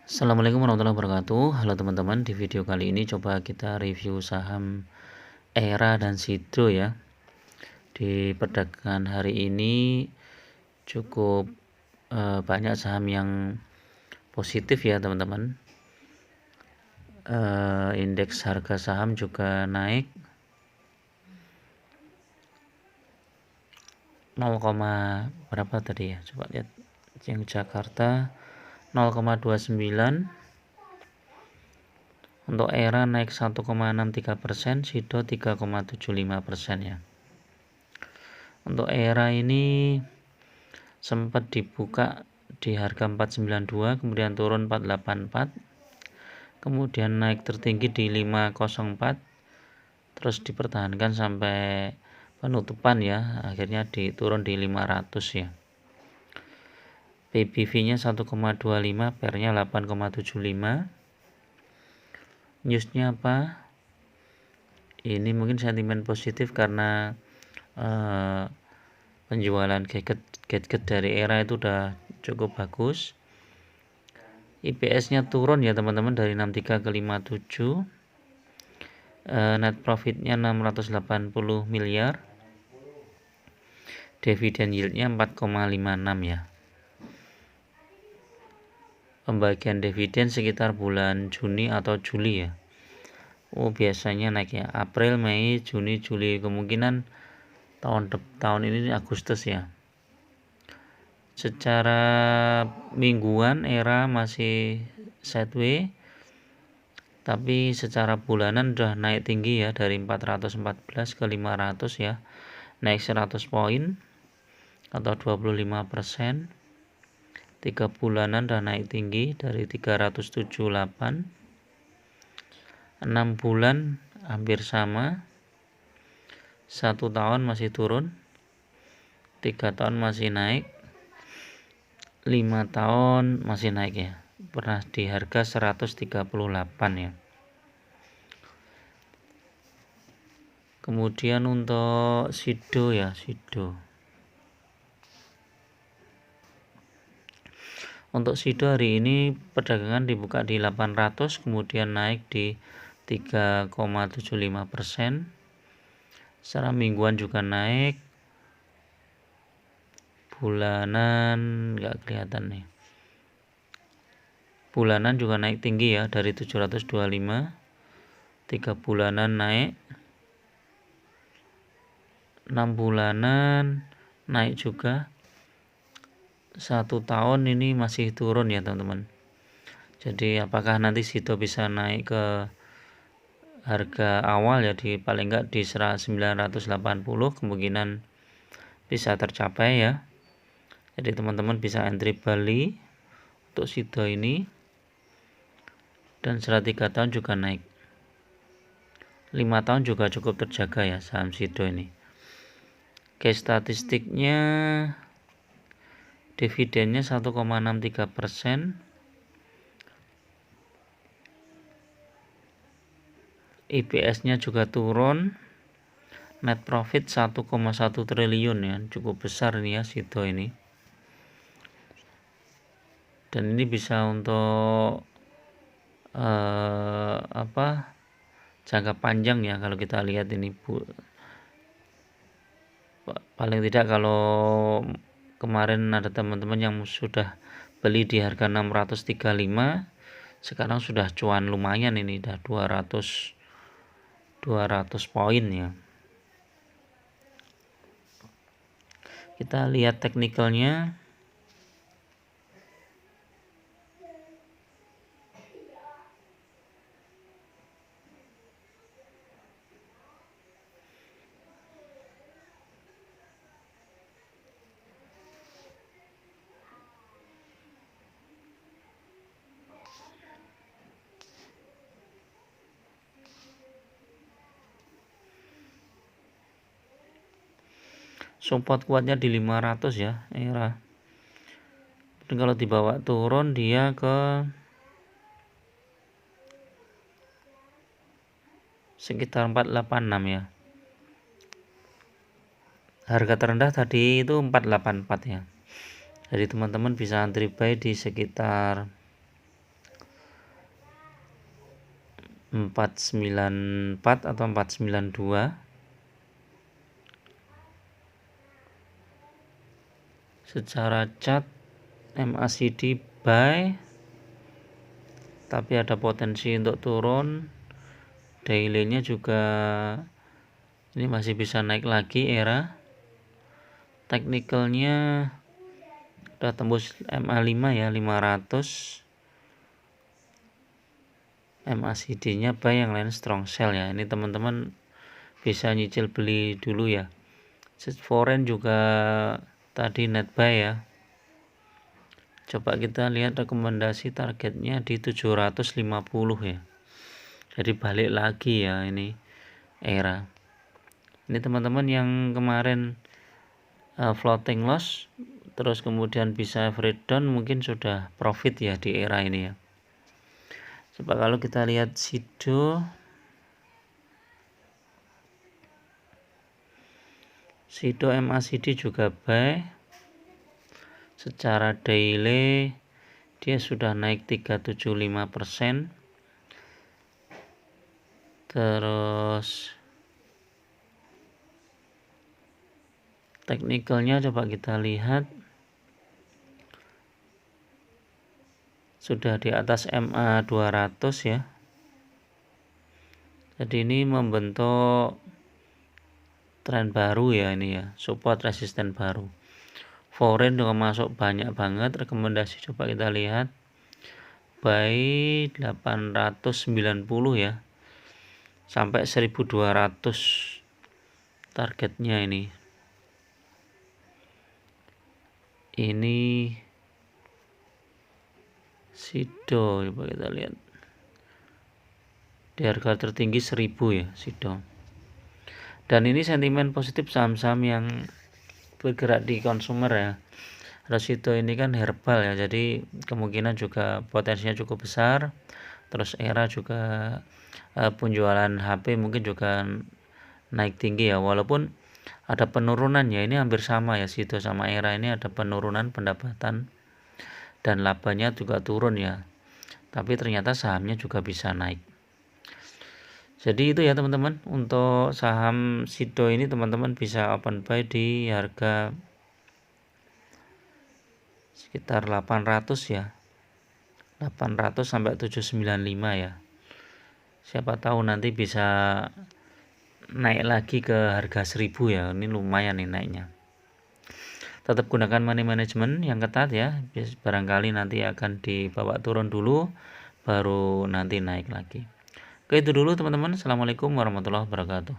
Assalamualaikum warahmatullahi wabarakatuh. Halo teman-teman, di video kali ini coba kita review saham Era dan Sido ya. Di perdagangan hari ini cukup banyak saham yang positif ya teman-teman. Indeks harga saham juga naik 0, berapa tadi ya? Coba lihat yang Jakarta 0,29. Untuk Era naik 1,63%, Sido 3,75% ya. Untuk Era ini sempat dibuka di harga 492, kemudian turun 484, kemudian naik tertinggi di 504, terus dipertahankan sampai penutupan ya, akhirnya turun di 500 ya. PBV-nya 1,25, PER-nya 8,75. Newsnya apa? Ini mungkin sentimen positif karena penjualan gadget dari Era itu udah cukup bagus. IPS-nya turun ya teman-teman, dari 63 ke 57. Net profitnya 680 miliar. Dividen yieldnya 4,56 ya. Pembagian dividen sekitar bulan Juni atau Juli ya. Biasanya naik ya. April, Mei, Juni, Juli, kemungkinan tahun ini Agustus ya. Secara mingguan Era masih sideways, tapi secara bulanan udah naik tinggi ya, dari 414 ke 500 ya, naik 100 poin atau 25%. 3 bulanan udah naik tinggi dari 378. 6 bulan hampir sama. 1 tahun masih turun. 3 tahun masih naik. 5 tahun masih naik ya. Pernah di harga 138 ya. Kemudian untuk Sido ya, Sido. Untuk Sido hari ini perdagangan dibuka di 800, kemudian naik di 3,75%. Secara mingguan juga naik. Bulanan nggak kelihatan nih. Bulanan juga naik tinggi ya, dari 725. 3 bulanan naik. 6 bulanan naik juga. 1 tahun ini masih turun ya teman-teman. Jadi apakah nanti Sido bisa naik ke harga awal ya, di paling enggak di 980, kemungkinan bisa tercapai ya. Jadi teman-teman bisa entry Bali untuk Sido ini. Dan setelah 3 tahun juga naik. 5 tahun juga cukup terjaga ya saham Sido ini. Oke, statistiknya dividennya 1,63%. IPS-nya juga turun. Net profit 1,1 triliun ya, cukup besar ini ya Sido ini. Dan ini bisa untuk jangka panjang ya, kalau kita lihat ini paling tidak kalau kemarin ada teman-teman yang sudah beli di harga 635, sekarang sudah cuan lumayan, ini udah 200 poin ya. Kita lihat teknikalnya. Support kuatnya di 500 ya Era. Dan kalau dibawa turun dia ke sekitar 486 ya. Harga terendah tadi itu 484 ya. Jadi teman-teman bisa antri buy di sekitar 494 atau 492. Secara chart MACD buy, tapi ada potensi untuk turun. Daily-nya juga ini masih bisa naik lagi era. Teknikalnya udah tembus MA5 ya, 500. MACD-nya buy, yang lain strong sell ya. Ini teman-teman bisa nyicil beli dulu ya. Foreign juga tadi net buy ya. Coba kita lihat rekomendasi targetnya di 750 ya. Jadi balik lagi ya ini era. Ini teman-teman yang kemarin floating loss terus kemudian bisa average down, mungkin sudah profit ya di era ini ya. Coba kalau kita lihat Sido MACD juga buy. Secara daily dia sudah naik 375%. Terus teknikalnya coba kita lihat, sudah di atas MA 200 ya. Jadi ini membentuk tren baru ya ini ya, support resisten baru. Foreign juga masuk banyak banget. Rekomendasi coba kita lihat, buy 890 ya, sampai 1200 targetnya ini. Ini Sido, coba kita lihat di harga tertinggi 1000 ya Sido. Dan ini sentimen positif saham-saham yang bergerak di konsumer ya. Sido ini kan herbal ya, jadi kemungkinan juga potensinya cukup besar. Terus era juga penjualan HP mungkin juga naik tinggi ya, walaupun ada penurunan ya. Ini hampir sama ya, Sido sama era ini ada penurunan pendapatan dan labanya juga turun ya, tapi ternyata sahamnya juga bisa naik. Jadi itu ya teman-teman, untuk saham Sido ini teman-teman bisa open buy di harga sekitar 800 ya, 800 sampai 795 ya. Siapa tahu nanti bisa naik lagi ke harga 1000 ya. Ini lumayan nih naiknya. Tetap gunakan money management yang ketat ya, barangkali nanti akan dibawa turun dulu baru nanti naik lagi. Oke, itu dulu teman-teman. Assalamualaikum warahmatullahi wabarakatuh.